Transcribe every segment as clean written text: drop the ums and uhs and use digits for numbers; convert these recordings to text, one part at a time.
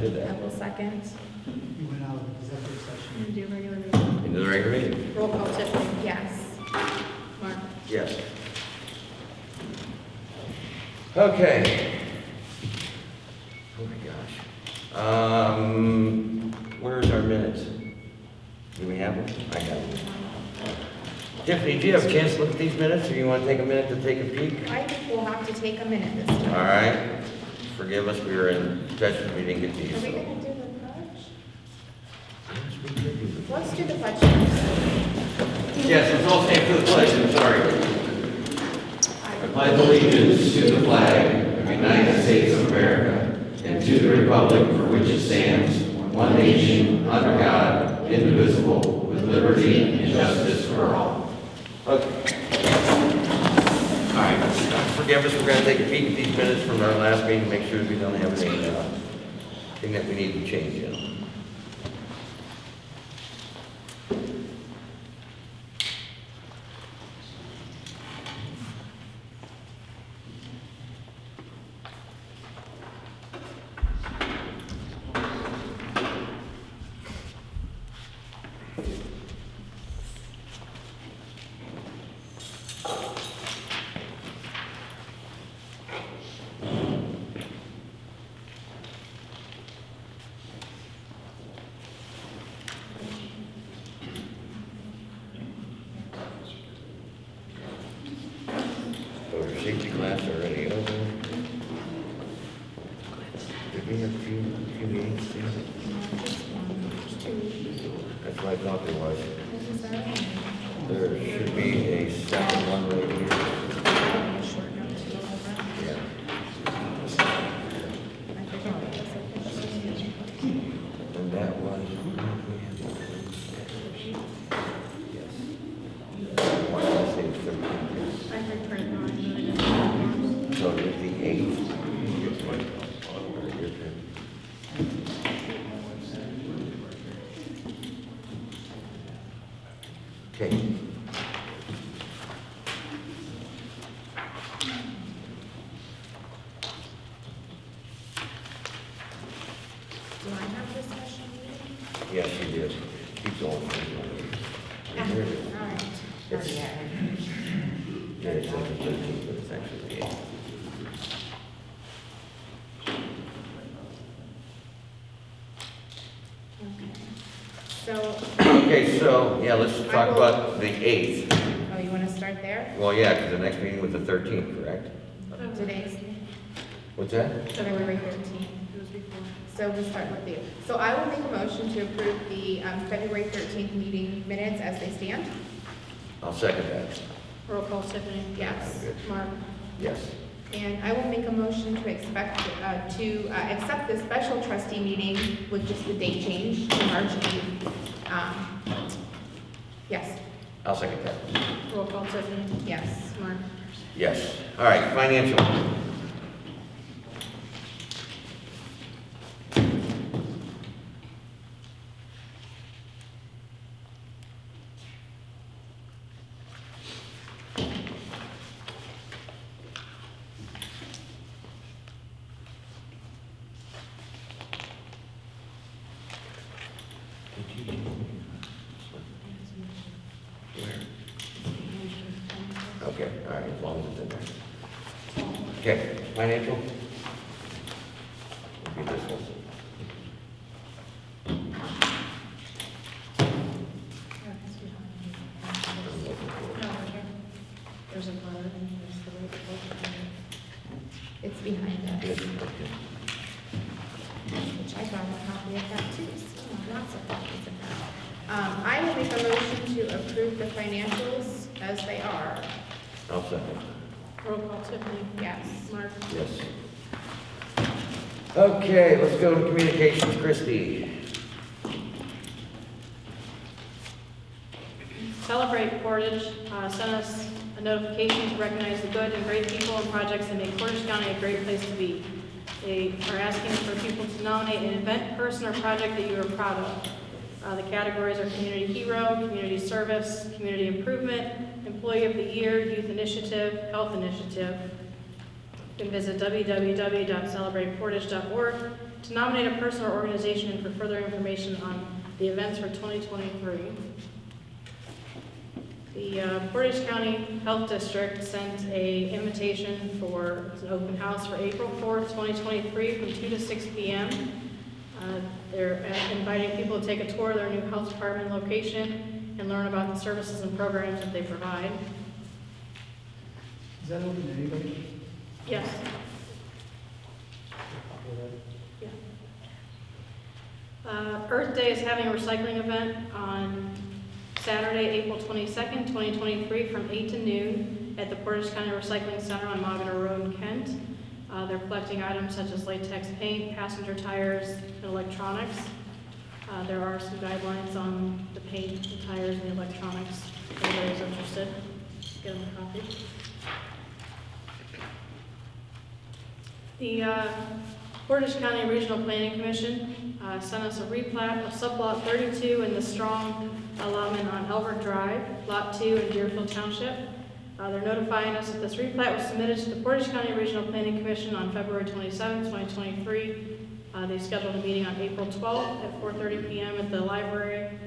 did I that. will second. You went out of executive session. And do regular meeting. Into the regular meeting? Roll call, Tiffany. Yes. Mark? Yes. Okay. Oh my gosh. Where's our minutes? Do we have them? I have them. Tiffany, do you have a chance to look at these minutes, or you want to take a minute to take a peek? I think we'll have to take a minute this time. All right. Forgive us, we were in session, we didn't get these. Are we so- gonna do the pledge? Yes, we did do the- Let's do the pledge first. Yes, let's all stand for the pledge, I'm sorry. I pledge allegiance to the flag of the United States of America and to the republic for which it stands, one nation, under God, indivisible, with liberty and justice for all. Okay. All right, forgive us, we're gonna take a peek at these minutes from our last meeting, make sure we don't have any, thing that we need to change in. So our safety class already over. Did we have a few meetings? Yeah. That's what I thought there was. There should be a second one right here. Yeah. And that was. Yes. Why did I say 13? I heard print on, but I didn't. So it's the 8th. Your turn. Okay. Do I have this special meeting? Yes, you did. Keep going. Yeah. There it is. All right. It's- Yeah, it's like the 13th, but it's actually the 8th. So, Okay, so, yeah, let's talk about the 8th. oh, you want to start there? Well, yeah, because the next meeting was the 13th, correct? Today's What's that? February 13th. It was before. So we'll start with you. So I will make a motion to approve the February 13th meeting minutes as they stand. I'll second that. Roll call, Tiffany. Yes. Good. Mark? Yes. And I will make a motion to accept the special trustee meeting with just the date change to March 8th. Yes, I'll second that. Roll call, Tiffany. yes. Mark. Yes. All right, financial. Okay, all right, as long as it's in there. Okay, financial? Would be this one. I'm looking for it. There's a letter. It's behind us, Yes, okay. which I got a copy of that too. So lots of copies of that. I will make a motion to approve the financials as they are. I'll second. Roll call, Tiffany. Yes. Mark. Yes. Okay, let's go to communications, Kristy. Celebrate Portage sent us a notification to recognize the good and great people and projects that make Portage County a great place to be. They are asking for people to nominate an event, person, or project that you are proud of. The categories are Community Hero, Community Service, Community Improvement, Employee of the Year, Youth Initiative, Health Initiative. You can visit www.celebrateportage.org to nominate a person or organization and for further information on the events for 2023. The Portage County Health District sent a invitation for an open house for April 4th, 2023 from 2 to 6 p.m. They're inviting people to take a tour of their new health department location and learn about the services and programs that they provide. Is that open to anybody? Yes. Yeah. Earth Day is having a recycling event on Saturday, April 22nd, 2023 from 8 to noon at the Portage County Recycling Center on Mogator Road in Kent. They're collecting items such as latex paint, passenger tires, and electronics. There are some guidelines on the paint, the tires, and the electronics. If anybody's interested, get them a copy. The Portage County Regional Planning Commission sent us a replat of sublot 32 in the Strong allotment on Elbert Drive, lot 2 in Deerfield Township. They're notifying us that this replat was submitted to the Portage County Regional Planning Commission on February 27, 2023. They scheduled a meeting on April 12th at 4:30 p.m. at the library,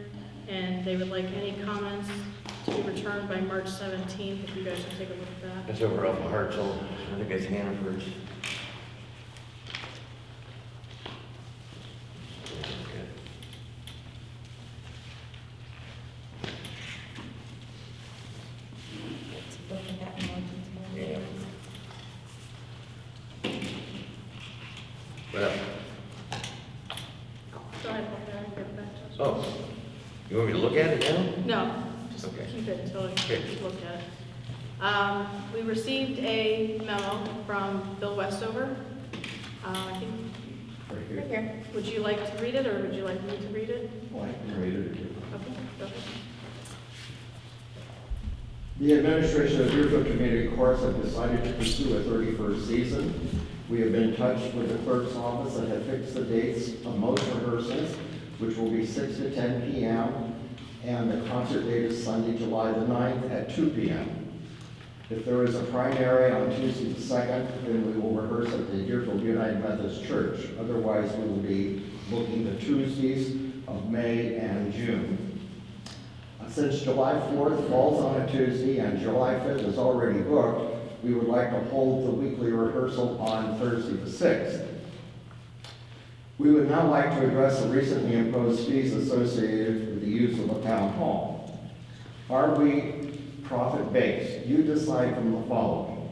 and they would like any comments to be returned by March 17th, if you guys should take a look at that. That's over off of Hartsel. I think it's Hannaford's. Yeah. Well, Go ahead, look at it, and get it back to us. oh, you want me to look at it now? No, just Okay. keep it until Okay. you look at it. We received a memo from Bill Westover. I think, Right here. would you like to read it, or would you like me to read it? Well, I can read it. Okay, go ahead. The administration of Deerfield Community Courts have decided to pursue a 31st season. We have been in touch with the clerk's office and have fixed the dates of most rehearsals, which will be 6 to 10 p.m. and the concert date is Sunday, July the 9th at 2 p.m. If there is a primary on Tuesday the 2nd, then we will rehearse at the Deerfield United Methodist Church. Otherwise, we will be booking the Tuesdays of May and June. Since July 4th falls on a Tuesday and July 5th is already booked, we would like to hold the weekly rehearsal on Thursday the 6th. We would now like to address the recently imposed fees associated with the use of the town hall. Are we profit-based? You decide from the following.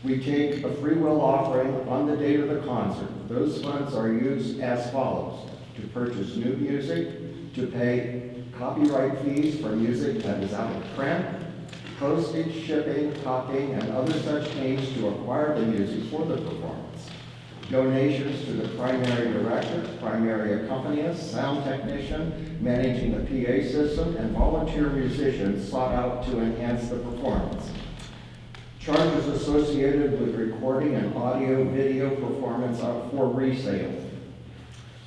We take a free will offering on the date of the concert. Those funds are used as follows: to purchase new music, to pay copyright fees for music that is out of print, postage, shipping, copying, and other such pains to acquire the music for the performance, donations to the primary director, primary accompanist, sound technician, managing the PA system, and volunteer musicians sought out to enhance the performance. Charges associated with recording and audio-video performance are for resale.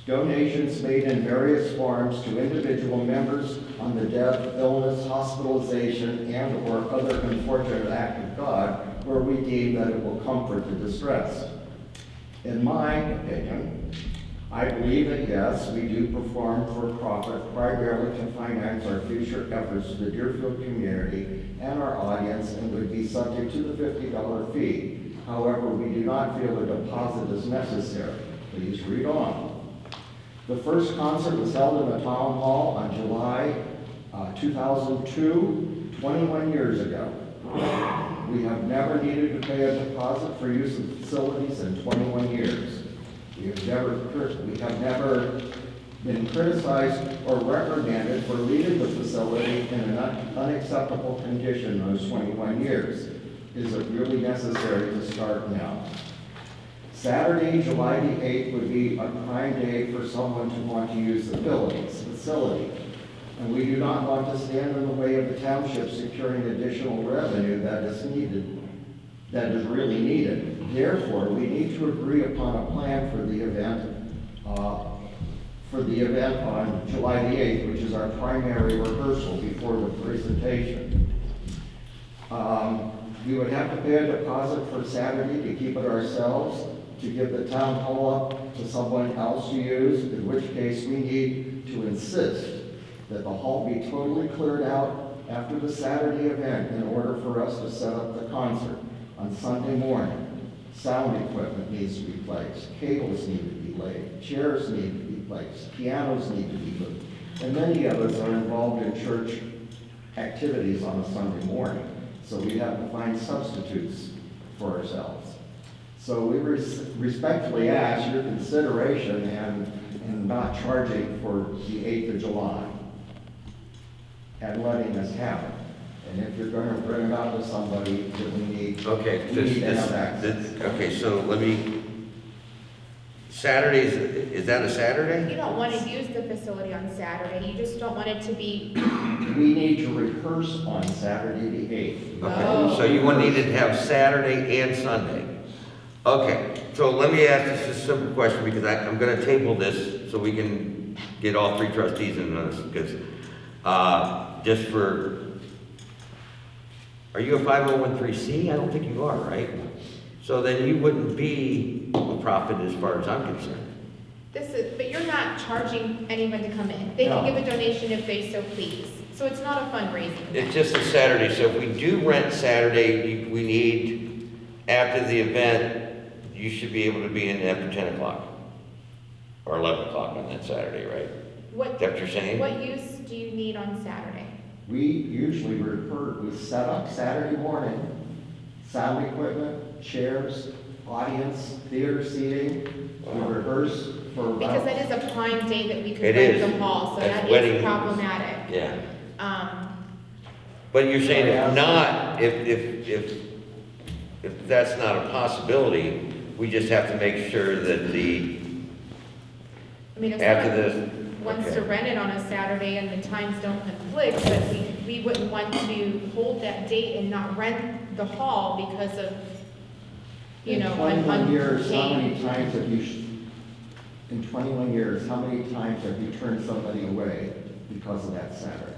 Donations made in various forms to individual members on the death, illness, hospitalization, and/or other unfortunate act of God where we deem that it will comfort the distressed. In my opinion, I believe that yes, we do perform for profit primarily to finance our future efforts to the Deerfield community and our audience and would be subject to the $50 fee. However, we do not feel a deposit is necessary. Please read on. The first concert was held in the Town Hall on July 2002, 21 years ago. We have never needed to pay a deposit for use of facilities in 21 years. We have never been criticized or reprimanded for leaving the facility in an unacceptable condition those 21 years. Is it really necessary to start now? Saturday, July the 8th would be a prime day for someone to want to use the facility. And we do not want to stand in the way of the township securing additional revenue that is really needed. Therefore, we need to agree upon a plan for the event on July the 8th, which is our primary rehearsal before the presentation. We would have to pay a deposit for Saturday to keep it ourselves. to give the town hall up to someone else to use, in which case we need to insist that the hall be totally cleared out after the Saturday event in order for us to set up the concert on Sunday morning. Sound equipment needs to be placed, cables need to be laid, chairs need to be placed, pianos need to be moved, and many of us are involved in church activities on a Sunday morning, so we have to find substitutes for ourselves. So we respectfully ask your consideration and not charging for the 8th of July and letting us have it. And if you're going to bring it out to somebody, then we need to have access. Okay, so let me, Saturdays, is that a Saturday? You don't want to use the facility on Saturday, you just don't want it to be, We need to rehearse on Saturday the 8th. Okay, Oh. so you would need to have Saturday and Sunday. Okay, so let me ask this a simple question, because I'm gonna table this so we can get all three trustees in on this, because, just for, are you a 501(c)(3)? I don't think you are, right? So then you wouldn't be a profit as far as I'm concerned. but you're not charging anyone to come in. They can No. give a donation if they so please. So it's not a fundraising It's event. just a Saturday, so if we do rent Saturday, we need, after the event, you should be able to be in after 10 o'clock. Or 11 o'clock on that Saturday, right? What, Is that what you're saying? what use do you need on Saturday? We usually we set up Saturday morning, sound equipment, chairs, audience, theater seating. We rehearse for about. Because that is a prime day that we could It rent is. the hall, so That's that wedding. is problematic. Yeah. Um, But you're saying if not, if that's not a possibility, we just have to make sure that the, I mean, if after someone this, wants to okay. rent it on a Saturday and the times don't conflict, but we wouldn't want to hold that date and not rent the hall because of, you know, In 21 years, how many unpaid. times have you, in 21 years, how many times have you turned somebody away because of that Saturday?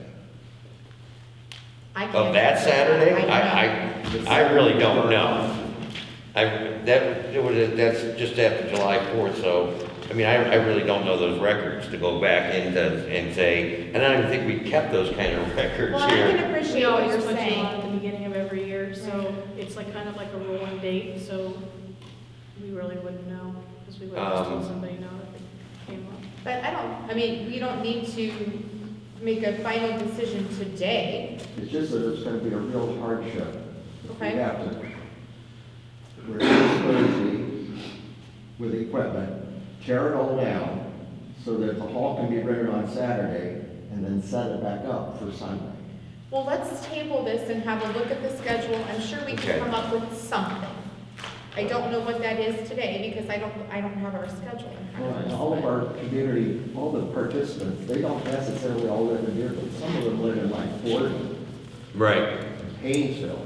I can't of that answer Saturday, I don't know. I really don't know. That's just after July 4th, so, I mean, I really don't know those records to go back and say, and I don't think we kept those kind of records Well, I here. can We appreciate what always you're put you on saying. at the beginning of every year, so it's like kind of like a rolling date, so we really wouldn't know, because we would have just told somebody no if it came up. But I mean, we don't need to make a final decision today. It's just that it's going to be a real hardship. If Okay. We have to rehearse Thursday with equipment, tear it all down so that the hall can be rented on Saturday and then set it back up for Sunday. Well, let's table this and have a look at the schedule. I'm sure we Okay. can come up with something. I don't know what that is today because I don't have our schedule in front Well, of and us. all of our community, all the participants, they don't necessarily all live in Deerfield. Some of them live in like Fort, Right. Painesville,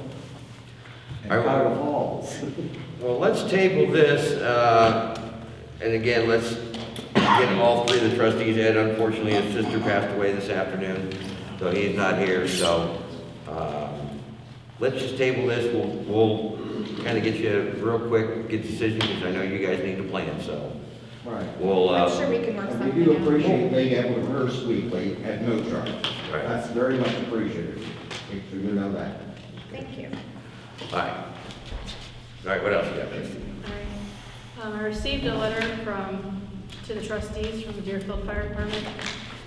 and I- Powder Falls. Well, let's table this, and again, let's get all three of the trustees. Ed, unfortunately, his sister passed away this afternoon, so he's not here, so, let's just table this. We'll kind of get you a real quick, get decision, because I know you guys need to plan, so Right. we'll, I'm sure we can work And something we do out. appreciate being able to rehearse weekly at no charge. Right. That's very much appreciated. Make sure you know that. Thank you. all right. All right, what else you got, Kristy? All right. I received a letter to the trustees from the Deerfield Fire Department.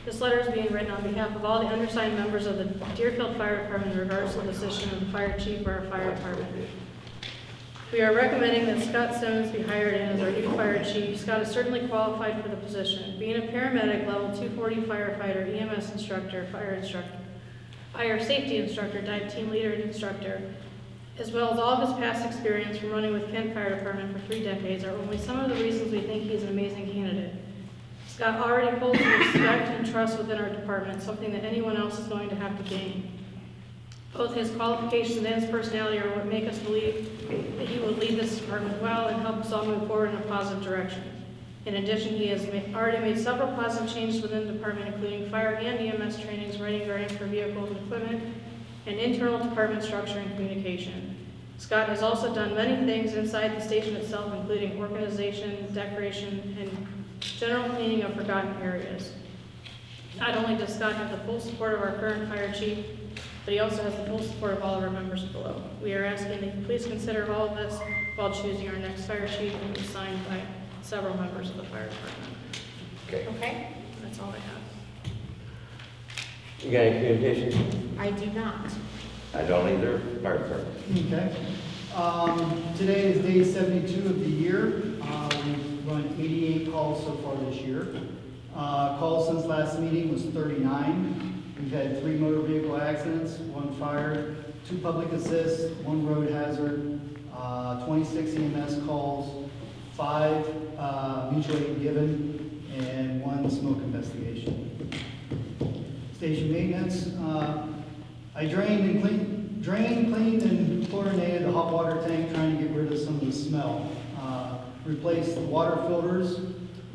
This letter is being written on behalf of all the undersigned members of the Deerfield Fire Department in regards to the position of the fire chief for our fire department. We are recommending that Scott Simmons be hired in as our new fire chief. Scott is certainly qualified for the position. Being a paramedic, level 240 firefighter, EMS instructor, fire safety instructor, dive team leader and instructor, as well as all of his past experience from running with Kent Fire Department for 3 decades are only some of the reasons we think he is an amazing candidate. Scott already holds the respect and trust within our department, something that anyone else is going to have to gain. Both his qualifications and his personality are what make us believe that he will lead this department well and help us all move forward in a positive direction. In addition, he has already made several positive changes within the department, including fire and EMS trainings, writing grants for vehicles and equipment, and internal department structure and communication. Scott has also done many things inside the station itself, including organization, decoration, and general cleaning of forgotten areas. Not only does Scott have the full support of our current fire chief, but he also has the full support of all of our members below. We are asking that you please consider all of this while choosing our next fire chief, and be signed by several members of the fire department. Okay. Okay? That's all I have. You got any communications? I do not. I don't either. Fire department. Okay. Today is day 72 of the year. We've run 88 calls so far this year. Calls since last meeting was 39. We've had 3 motor vehicle accidents, 1 fire, 2 public assists, 1 road hazard, 26 EMS calls, 5 mutual aid given, and 1 smoke investigation. Station maintenance, I drained, cleaned, and chlorinated the hot water tank, trying to get rid of some of the smell. Replaced the water filters.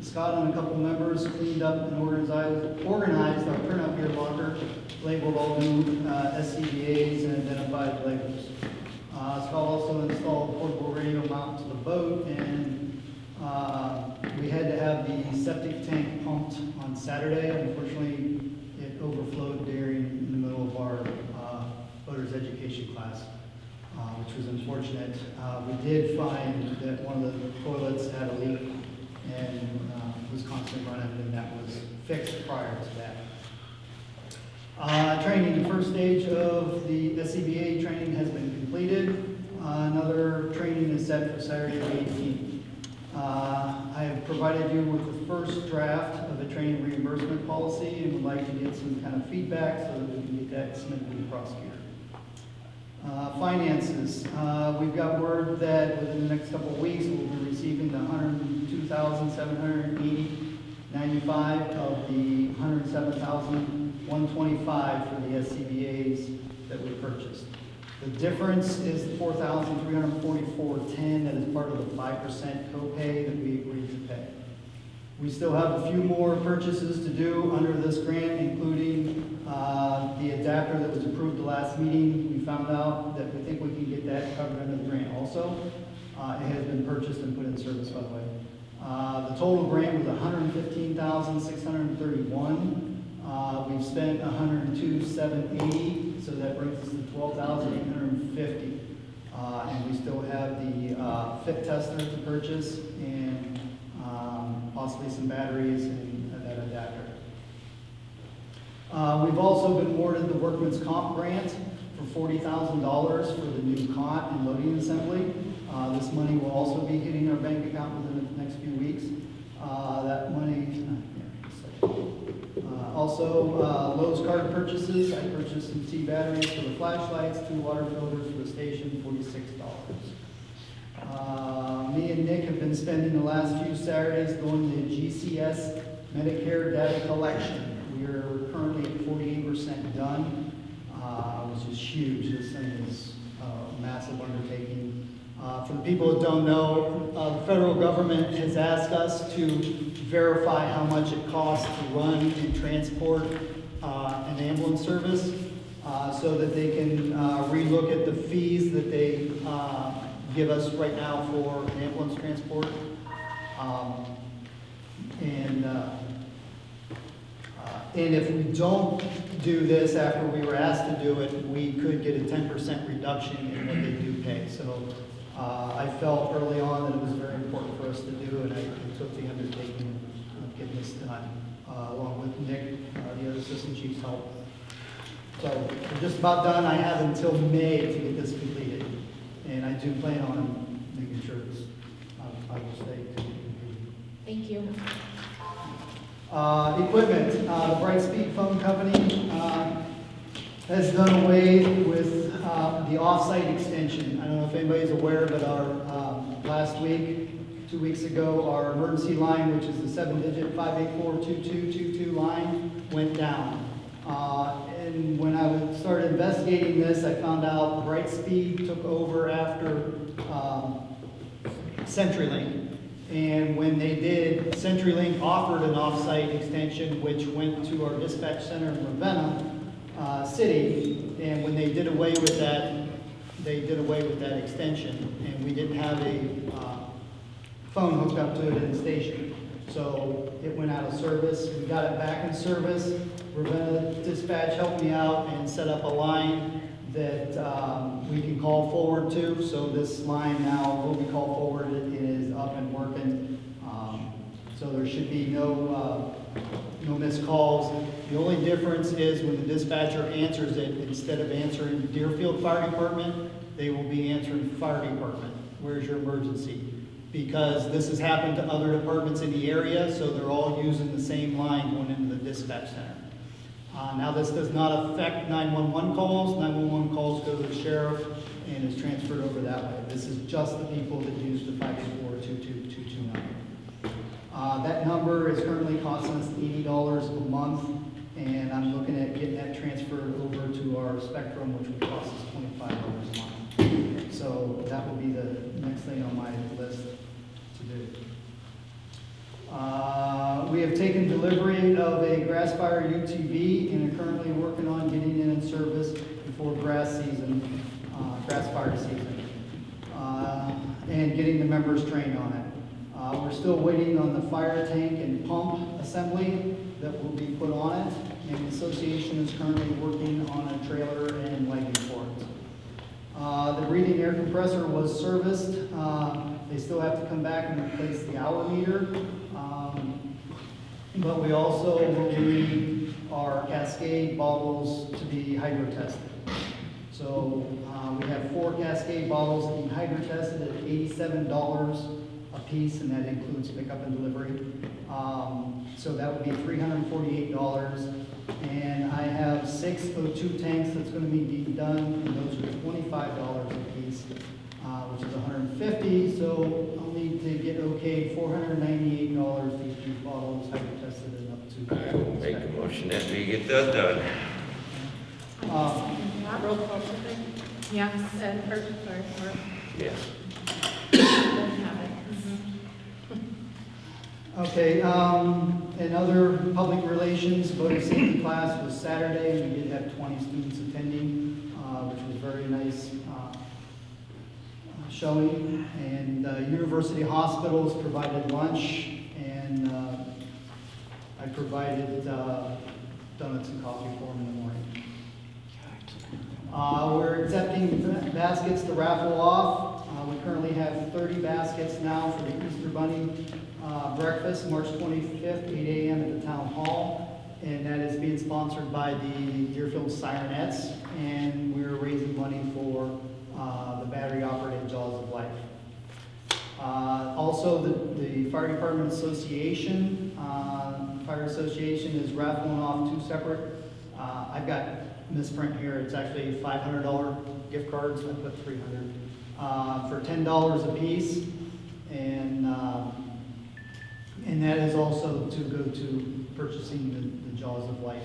Scott and a couple members cleaned up and organized our printout gear locker, labeled all new SCBAs and identified labels. Scott also installed a portable radio mount to the boat, and we had to have the septic tank pumped on Saturday. Unfortunately, it overflowed in the middle of our boaters education class, which was unfortunate. We did find that one of the toilets had a leak and was constantly running, and that was fixed prior to that. Training, the first stage of the SCBA training has been completed. Another training is set for Saturday the 18th. I have provided you with the first draft of a training reimbursement policy and would like to get some kind of feedback so that we can get that submitted to the prosecutor. Finances, we've got word that within the next couple of weeks we'll be receiving the $102,780.95 of the $107,125 for the SCBA's that we purchased. The difference is the $4,344.10 that is part of the 5% copay that we agreed to pay. We still have a few more purchases to do under this grant, including the adapter that was approved the last meeting. We found out that we think we can get that covered under the grant also. It has been purchased and put in service, by the way. The total grant was $115,631. We've spent $102,780, so that brings us to $12,850. And we still have the fit tester to purchase and possibly some batteries and that adapter. We've also been awarded the Workman's Comp grant for $40,000 for the new cot and loading assembly. This money will also be hitting our bank account within the next few weeks. That money, also Lowe's card purchases. I purchased some T batteries for the flashlights, 2 water filters for the station, $46. Me and Nick have been spending the last few Saturdays going to GCS Medicare data collection. We are currently at 48% done, which is huge. This thing is a massive undertaking. For the people that don't know, the federal government has asked us to verify how much it costs to run and transport an ambulance service so that they can relook at the fees that they give us right now for ambulance transport. And if we don't do this after we were asked to do it, we could get a 10% reduction in what they do pay. So I felt early on that it was very important for us to do, and I took the undertaking of getting this done, along with Nick, the other assistant chief's help. So we're just about done. I have until May to get this completed, and I do plan on making sure it's, I will stay to be completed. Thank you. Equipment, the Brightspeed phone company has done away with the off-site extension. I don't know if anybody's aware, but our last week, 2 weeks ago, our emergency line, which is the 7-digit 584-2222 line, went down. And when I started investigating this, I found out Brightspeed took over after CenturyLink. And when they did, CenturyLink offered an off-site extension which went to our dispatch center in Ravenna City. And when they did away with that, they did away with that extension, and we didn't have a phone hooked up to it in the station. So it went out of service. We got it back in service. Ravenna Dispatch helped me out and set up a line that we can call forward to. So this line now will be called forward. It is up and working. So there should be no missed calls. The only difference is when the dispatcher answers it, instead of answering Deerfield Fire Department, they will be answering Fire Department. Where's your emergency? Because this has happened to other departments in the area, so they're all using the same line going into the dispatch center. Now, this does not affect 911 calls. 911 calls go to the sheriff and is transferred over that way. This is just the people that use the 524-22229. That number is currently costing us $80 a month, and I'm looking at getting that transferred over to our Spectrum, which would cost us $25 a month. So that will be the next thing on my list to do. We have taken delivery of a grass fire UTV and are currently working on getting it in service before grass fire season, and getting the members trained on it. We're still waiting on the fire tank and pump assembly that will be put on it, and the association is currently working on a trailer and lighting for it. The breathing air compressor was serviced. They still have to come back and replace the hour meter. But we also will need our Cascade bottles to be hydro tested. So we have 4 Cascade bottles that need hydro tested at $87 a piece, and that includes pickup and delivery. So that would be $348. And I have 6 O2 tanks that's going to be done, and those are $25 a piece, which is $150. So I'll need to get okay $498 to get these bottles hydro tested and up to. I will make a motion that we get that done. Roll call, something? Yes. And, or, sorry, or, Yes. don't have it. Okay, in other public relations, voter safety class was Saturday, and we did have 20 students attending, which was very nice showing. And University Hospitals provided lunch, and I provided donuts and coffee for them in the morning. We're accepting baskets to raffle off. We currently have 30 baskets now for the Easter Bunny breakfast, March 25th, 8 a.m. at the Town Hall. And that is being sponsored by the Deerfield Sirenettes. And we're raising money for the battery-operated Jaws of Life. Also, the Fire Department Association, Fire Association is raffling off 2 separate. I've got misprint here. It's actually $500 gift cards. I put $300 for $10 a piece, and that is also to go to purchasing the Jaws of Life.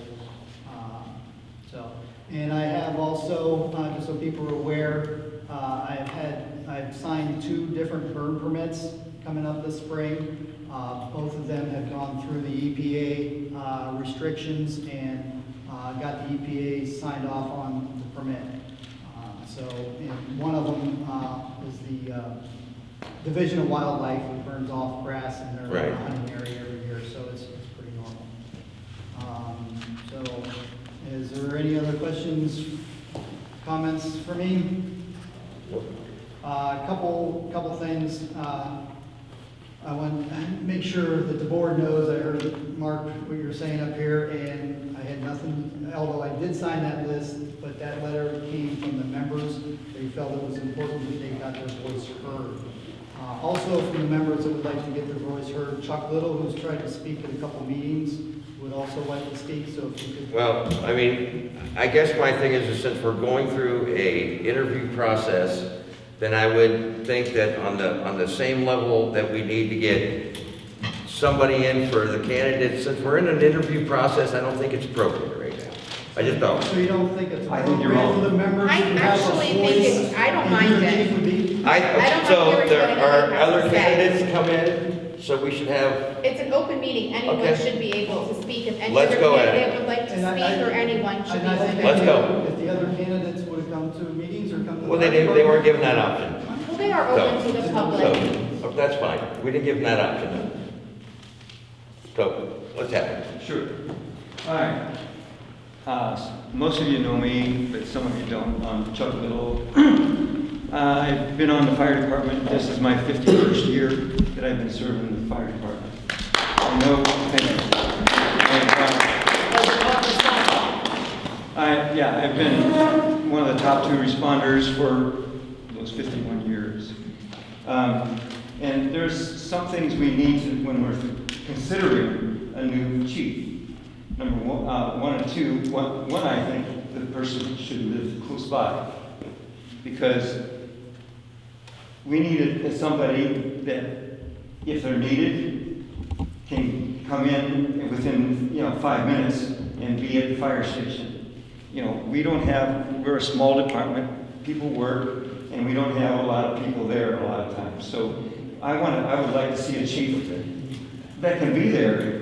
And I have also, just so people are aware, I've signed 2 different burn permits coming up this spring. Both of them have gone through the EPA restrictions and got the EPA signed off on the permit. And one of them is the Division of Wildlife, who burns off grass in their Right. hunting area every year, so it's pretty normal. So is there any other questions, comments for me? Couple things. I want to make sure that the board knows, I heard, Mark, what you're saying up here, and I had nothing, although I did sign that list, but that letter came from the members. They felt it was important that they got their voice heard. Also from the members that would like to get their voice heard, Chuck Little, who's tried to speak at a couple meetings, would also like to speak, so if you could. Well, I mean, I guess my thing is since we're going through a interview process, then I would think that on the same level that we need to get somebody in for the candidates, since we're in an interview process, I don't think it's appropriate right now. I just don't. So you don't think it's I think you're appropriate wrong. for the members I to have a actually voice? think I don't mind it. Would be- I don't So want to hear there what are anybody has other to say. candidates come in so we should have, It's an open meeting, anyone Okay. should be able to speak. If any Let's other go at candidate it. would like to And I- speak, or anyone should be And I think Let's limited. go. If the other candidates would have come to meetings or come to. well, they weren't given that option. Well, they are open to the public. So, that's fine. We didn't give them that option. So, let's have it. Sure. All right. Most of you know me, but some of you don't. I'm Chuck Little. I've been on the fire department. This is my 51st year that I've been serving in the fire department. I know. Thank you. I've been one of the top 2 responders for those 51 years. And there's some things we need to, when we're considering a new chief. Number one and two. One, I think the person should live close by, because we need somebody that, if they're needed, can come in within 5 minutes and be at the fire station. We're a small department. People work, and we don't have a lot of people there a lot of times. So I would like to see a chief that can be there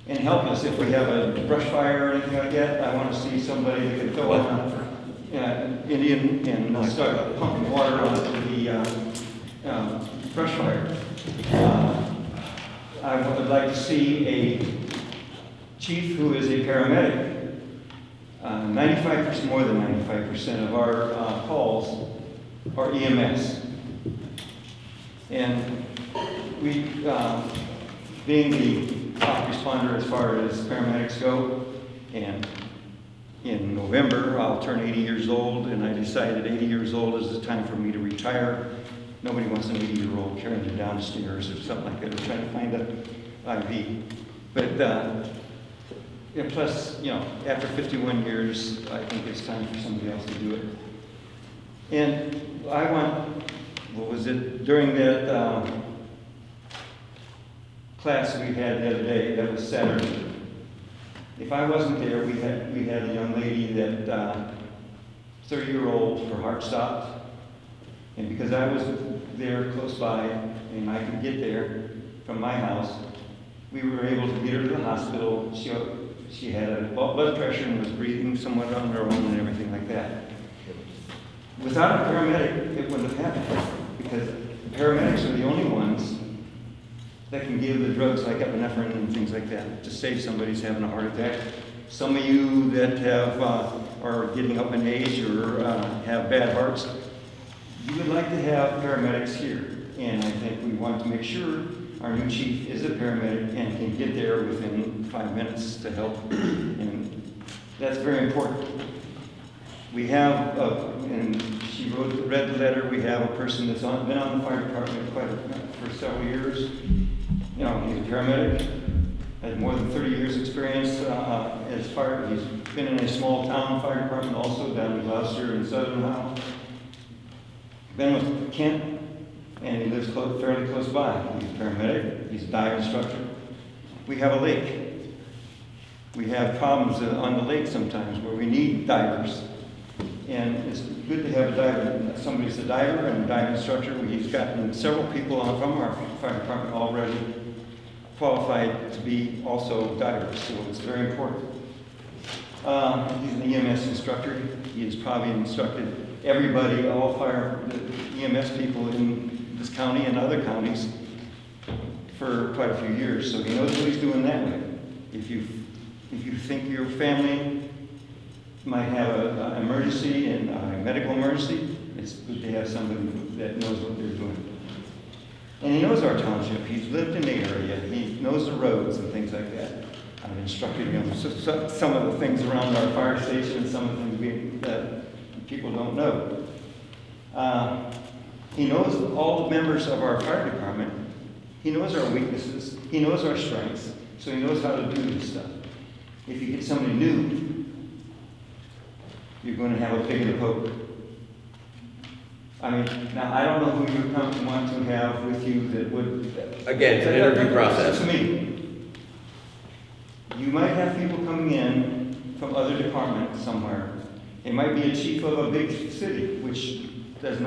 and help us if we have a brush fire or anything like that. I want to see somebody that can go on Indian and start pumping water onto the brush fire. I would like to see a chief who is a paramedic. 95%, more than 95% of our calls are EMS. And we, being the top responder as far as paramedics go, and in November I'll turn 80 years old, and I decided 80 years old is the time for me to retire. Nobody wants an 80-year-old carrying you down the stairs or something like that, or trying to find an IV. But and plus, after 51 years, I think it's time for somebody else to do it. And I want, during that class we had the other day, that was Saturday. If I wasn't there, we had a young lady that 30-year-old, her heart stopped. And because I was there close by and I could get there from my house, we were able to get her to the hospital. She had a blood pressure and was breathing somewhat on her own and everything like that. Without a paramedic, it wouldn't have happened, because paramedics are the only ones that can give the drugs like epinephrine and things like that to save somebody's having a heart attack. Some of you that are getting up in age or have bad hearts, you would like to have paramedics here. And I think we want to make sure our new chief is a paramedic and can get there within 5 minutes to help. And that's very important. We have, and she read the letter, we have a person that's been on the fire department for several years. He's a paramedic, has more than 30 years experience as fire. He's been in a small town fire department also down in Gloucester and Southern Ohio. Been with Kent, and he lives fairly close by. He's a paramedic, he's a dive instructor. We have a lake. We have problems on the lake sometimes where we need divers. And it's good to have a diver. Somebody's a diver and a dive instructor. He's gotten several people from our fire department already qualified to be also divers, so it's very important. He's an EMS instructor. He has probably instructed everybody, all the EMS people in this county and other counties for quite a few years, so he knows what he's doing that way. If you think your family might have an emergency and a medical emergency, it's good to have somebody that knows what they're doing. And he knows our township. He's lived in the area. He knows the roads and things like that. I've instructed him some of the things around our fire station and some of the things that people don't know. He knows all the members of our fire department. He knows our weaknesses. He knows our strengths. So he knows how to do this stuff. If you get somebody new, you're going to have a pig in a poke. I mean, now I don't know who you would want to have with you that would. Again, it's an interview process. To me, you might have people coming in from other departments somewhere. It might be a chief of a big city, which doesn't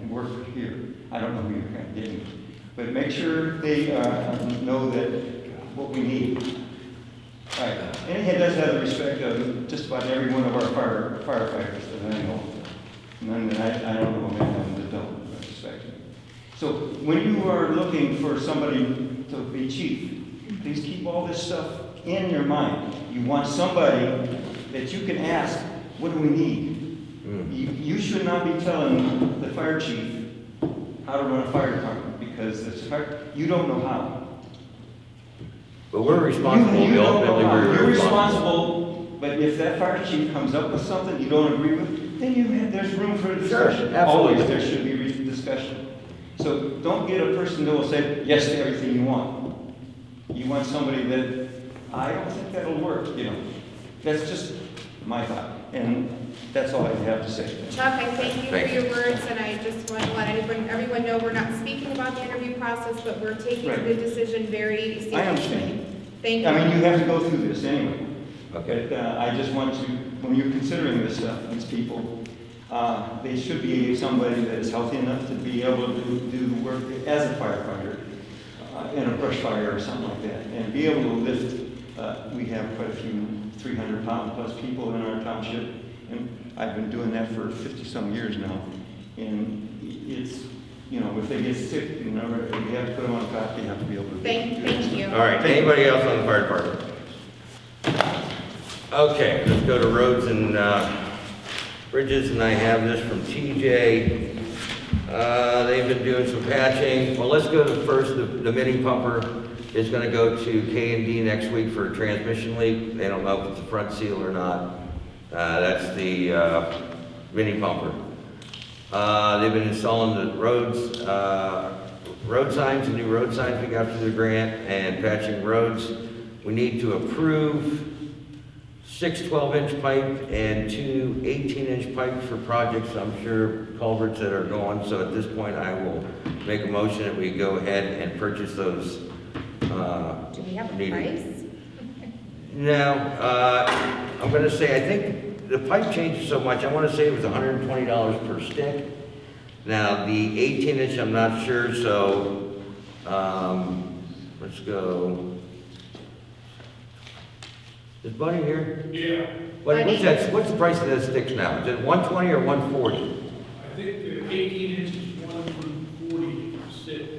work here. I don't know who you're getting. but make sure they know that what we need. All right, and he does have the respect of just about every one of our firefighters that I know. None that I don't know many of them that don't respect him. So when you are looking for somebody to be chief, please keep all this stuff in your mind. You want somebody that you can ask, what do we need? You should not be telling the fire chief how to run a fire department, because you don't know how. But we're responsible, You don't know how. we're You're responsible, but if that fire chief comes up with something you don't agree with, then there's room for a discussion. Sure, absolutely. Always there should be discussion. So don't get a person that will say yes to everything you want. You want somebody that, I don't think that'll work, That's just my thought, and that's all I have to say. Chuck, I thank you for Thank you. your words, and I just want to let everyone know we're not speaking about the interview process, but we're taking Right. the decision very seriously. I understand. Thank you. I mean, you have to go through this anyway. Okay. But I just want you, when you're considering this stuff, these people, they should be somebody that is healthy enough to be able to do the work as a firefighter in a brush fire or something like that, and be able to lift. We have quite a few 300-pound plus people in our township, and I've been doing that for 50-some years now. And it's, if they get sick, you have to put them on a cot, you have to be able to. Thank you. All right, anybody else on the fire department? Okay, let's go to roads and bridges, and I have this from TJ. They've been doing some patching. Well, let's go to first, the mini pumper is gonna go to K&D next week for a transmission leak. They don't know if it's a front seal or not. That's the mini pumper. They've been installing the roads, road signs, the new road signs we got through the grant, and patching roads. We need to approve 6 12-inch pipe and 2 18-inch pipes for projects, I'm sure culverts that are going. So at this point, I will make a motion that we go ahead and purchase those. Do we have a needed. price? No, I'm gonna say, I think the pipe changes so much, I wanna say it was $120 per stick. Now, the 18-inch, I'm not sure, so, let's go. Is Buddy here? Yeah, What's what's the price of those sticks now? Is it 120 or 140? I think the 18 inch is 140 stick.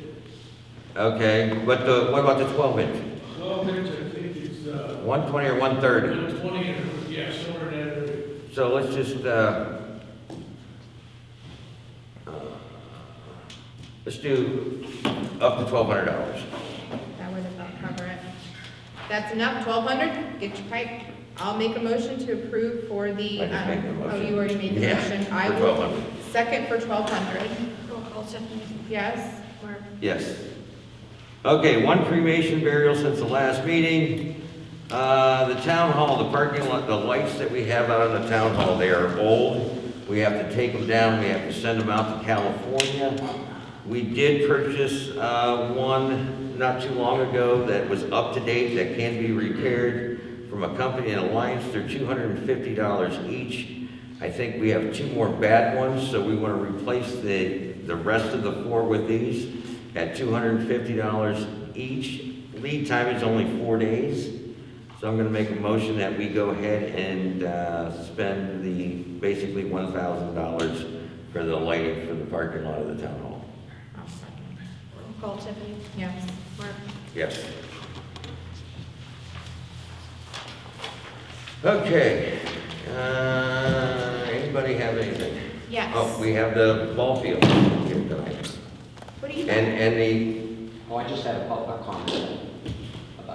Okay, but what about the 12-inch? 12 inch, I think it's, 120 or 130? 120, and, yeah, somewhere in that area. So let's just, let's do up to $1,200. That would about cover it. That's enough, 1,200? Get your pipe. I'll make a motion to approve for the, I just made the motion. oh, you already made the Yeah, motion. I for will 1,200. second for 1,200. Roll call, Tiffany. Yes? Mark. Yes. Okay, one cremation burial since the last meeting. The town hall, the parking lot, the lights that we have out on the town hall, they are old. We have to take them down, we have to send them out to California. We did purchase one not too long ago that was up to date, that can be repaired from a company in Alliance. They're $250 each. I think we have 2 more bad ones, so we want to replace the rest of the 4 with these at $250 each. Lead time is only 4 days. So I'm going to make a motion that we go ahead and spend basically $1,000 for the lighting for the parking lot of the town hall. I'll second. Roll call, Tiffany. Yes. Mark. Yes. Okay. Anybody have anything? Yes. Oh, we have the ball field here tonight. What do you And the, Oh, I just had a comment,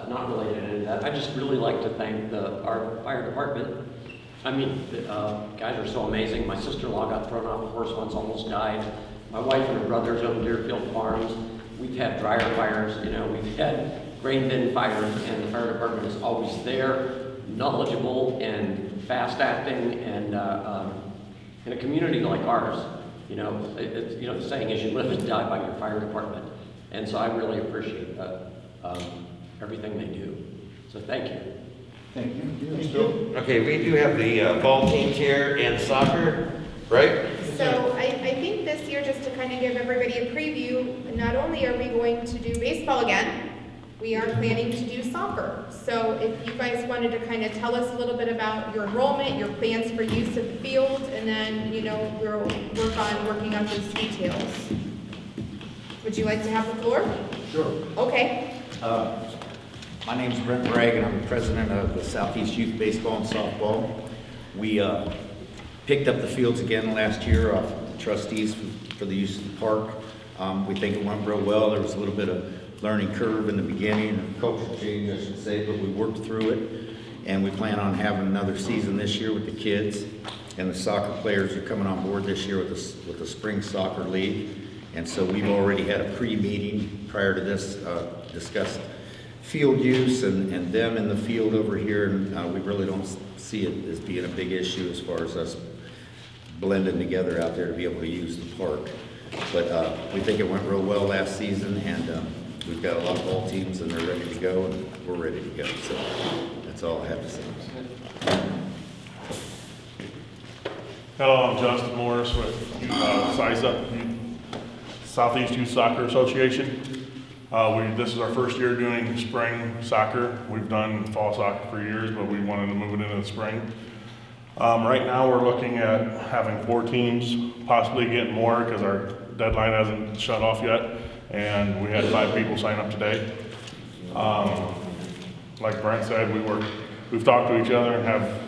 not related to any of that. I just really like to thank our fire department. I mean, guys are so amazing. My sister-in-law got thrown off a horse once, almost died. My wife and her brothers own Deerfield Farms. We've had dryer fires, we've had grain bin fires, and the fire department is always there, knowledgeable and fast-acting, and in a community like ours, the saying is you live and die by your fire department. And so I really appreciate everything they do. So thank you. Thank you. Thank you. okay, we do have the ball teams here and soccer, right? So I think this year, just to kind of give everybody a preview. Not only are we going to do baseball again, we are planning to do soccer. So if you guys wanted to kind of tell us a little bit about your enrollment, your plans for use of the field, and then, you know, we'll work on working out those details. Would you like to have the floor? Sure. Okay. My name's Brent Bragg, and I'm the president of the Southeast Youth Baseball and Softball. We picked up the fields again last year off the trustees for the use of the park. We think it went real well. There was a little bit of learning curve in the beginning, or culture change, I should say, but we worked through it. And we plan on having another season this year with the kids. And the soccer players are coming on board this year with the spring soccer league. And so we've already had a pre-meeting prior to this, discussed field use and them in the field over here. And we really don't see it as being a big issue as far as us blending together out there to be able to use the park. But we think it went real well last season, and we've got a lot of ball teams and they're ready to go, and we're ready to go. So that's all I have to say. Hello, I'm Justin Morris with Size Up Southeast Youth Soccer Association. This is our first year doing spring soccer. We've done fall soccer for years, but we wanted to move it into the spring. Right now we're looking at having 4 teams, possibly getting more because our deadline hasn't shut off yet, and we had 5 people sign up today. Like Brent said, we've talked to each other and have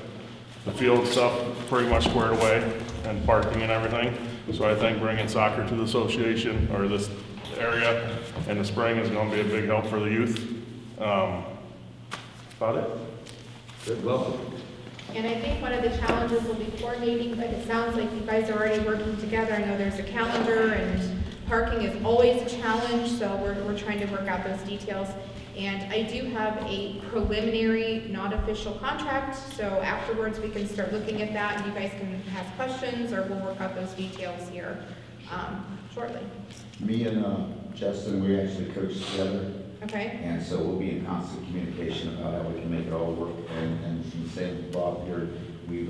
the field stuff pretty much squared away, and parking and everything. So I think bringing soccer to the association or this area in the spring is going to be a big help for the youth. About it. Good, welcome. And I think one of the challenges will be coordinating, but it sounds like you guys are already working together. I know there's a calendar, and parking is always a challenge, so we're trying to work out those details. And I do have a preliminary, not official contract, so afterwards we can start looking at that, and you guys can ask questions, or we'll work out those details here shortly. Me and Justin, we actually coach together. Okay? And so we'll be in constant communication about how we can make it all work. And the same with Bob here, we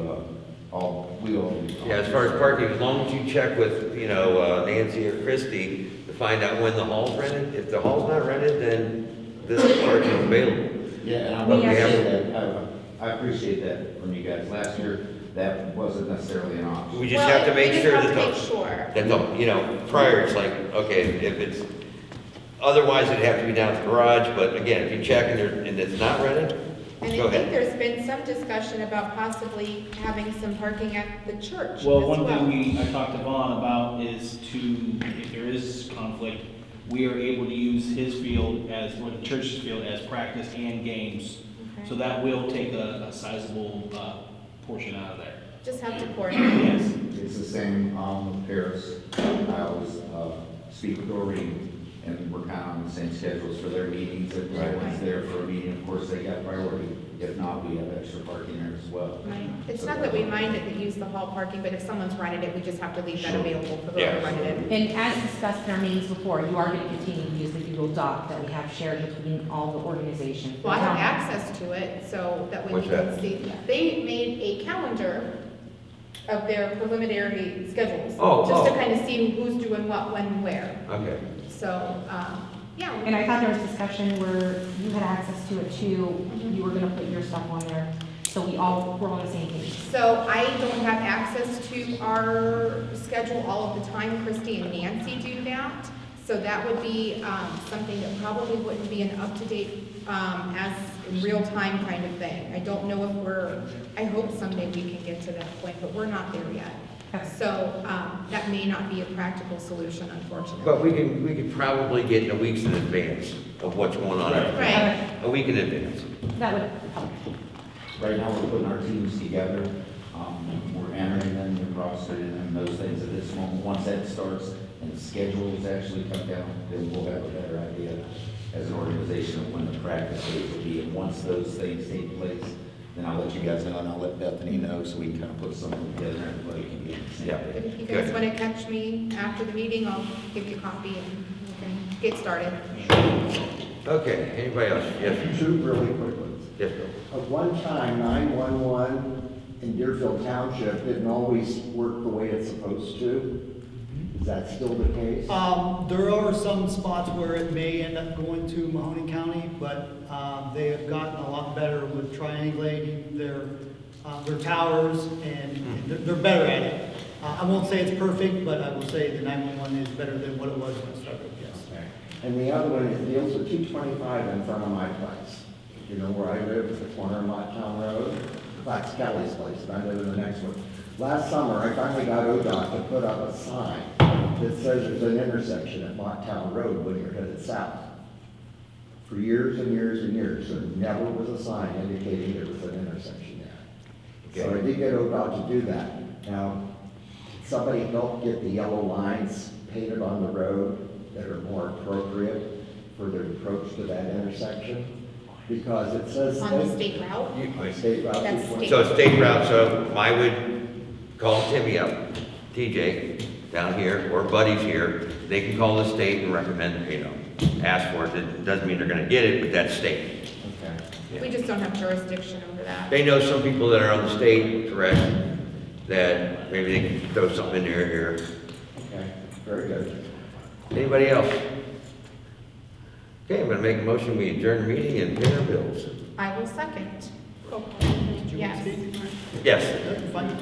all. Yeah, as far as parking, as long as you check with, you know, Nancy or Kristy to find out when the hall's rented. If the hall's not rented, then this parking is available. Yeah, and I appreciate that from you guys. Last year, that wasn't necessarily an option. We just have to make sure that the, you know, prior, it's like, okay, if it's, otherwise it'd have to be down at the garage, but again, if you check and it's not rented, and go I think ahead. there's been some discussion about possibly having some parking at the church Well, as one well. thing I talked to Vaughn about is if there is conflict, we are able to use his field or the church's field as practice and games. Okay. So that will take a sizable portion out of there. Just have to coordinate. Yes. It's the same with Paris. I always speak with Doreen, and we're kind of on the same schedules for their meetings. If everyone's there for a meeting, of course, they got priority. If not, we have extra parking there as well. Right. It's not that we mind it, they use the hall parking, but if someone's rented it, we just have to leave that available for whoever rented it. And as discussed in our meetings before, you are going to continue to use the Google Doc that we have shared between all the organizations. Well, I have access to it, so that way we What's can that? see. They made a calendar of their preliminary schedules. Oh, just to oh. kind of see who's doing what, when, and where. Okay. So, yeah. And I thought there was discussion where you had access to it too. You were going to put your stuff on there. So we're on the same page. So I don't have access to our schedule all of the time. Kristy and Nancy do that. So that would be something that probably wouldn't be an up-to-date, as in real time kind of thing. I don't know if I hope someday we can get to that point, but we're not there yet. Okay. So that may not be a practical solution, unfortunately. But we could probably get in a week's in advance of what's going on. Right. A week in advance. That would help. Right now, we're putting our teams together. We're entering them in the roster and those things at this moment. Once that starts and the schedules actually come down, then we'll have a better idea as an organization of when the practice days will be. And once those things take place, then I'll let you guys know, and I'll let Bethany know, so we can kind of put something together and everybody can be on the same page. But if you guys want to catch me after the meeting, I'll give you a copy and we can get started. Okay, anybody else? Yes, 2 really quick ones. yes, Bill. At one time, 911 in Deerfield Township didn't always work the way it's supposed to. Is that still the case? There are some spots where it may end up going to Mahoney County, but they have gotten a lot better with triangulating their towers, and they're better at it. I won't say it's perfect, but I will say the 911 is better than what it was when it started, yes. Okay. And the other one, it deals with 225 in front of my place. You know where I live, at the corner of Town Road? That's Kelly's place, and I live in the next one. Last summer, I finally got ODOT to put up a sign that says there's an intersection at Town Road when you're headed south. For years and years and years, there never was a sign indicating there was an intersection there. So I did get ODOT to do that. Now, somebody help get the yellow lines painted on the road that are more appropriate for the approach to that intersection? Because it says. On the state route? State route. That's state. So it's state route, so I would call Timmy up, TJ, down here, or Buddy's here. They can call the state and recommend, ask for it. It doesn't mean they're gonna get it, but that's state. Okay. We just don't have jurisdiction over that. They know some people that are on the state, correct, that maybe they can throw something in there here. Okay, very good. Anybody else? Okay, I'm gonna make a motion, we adjourn the meeting and pay our bills. I will second. Did you want to Yes. speak? Yes. Fine.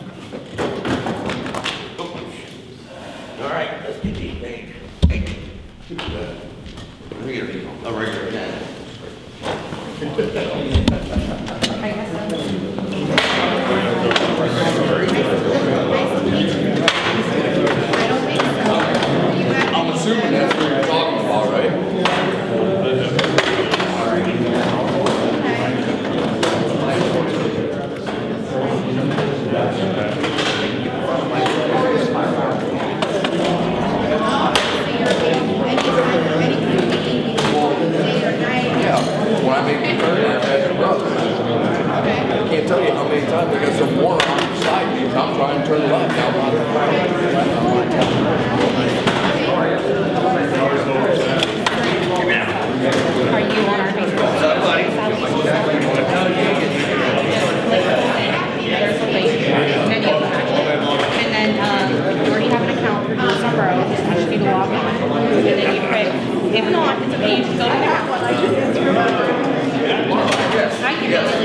All right, let's get these paid. Hey. Regular, a regular pen. I guess so. I don't think so. You have I'm assuming that's what you're talking about, right? When I make the turn, I've had your brother. I can't tell you how many times I got some water on the side because I'm trying to turn left now. Are you on our Facebook? What's up, buddy? There's a link, menu and then you already have an account for Deerfield Borough, just ask you to log on, and then you click. If not, it's okay, you just go to the app. I can do it.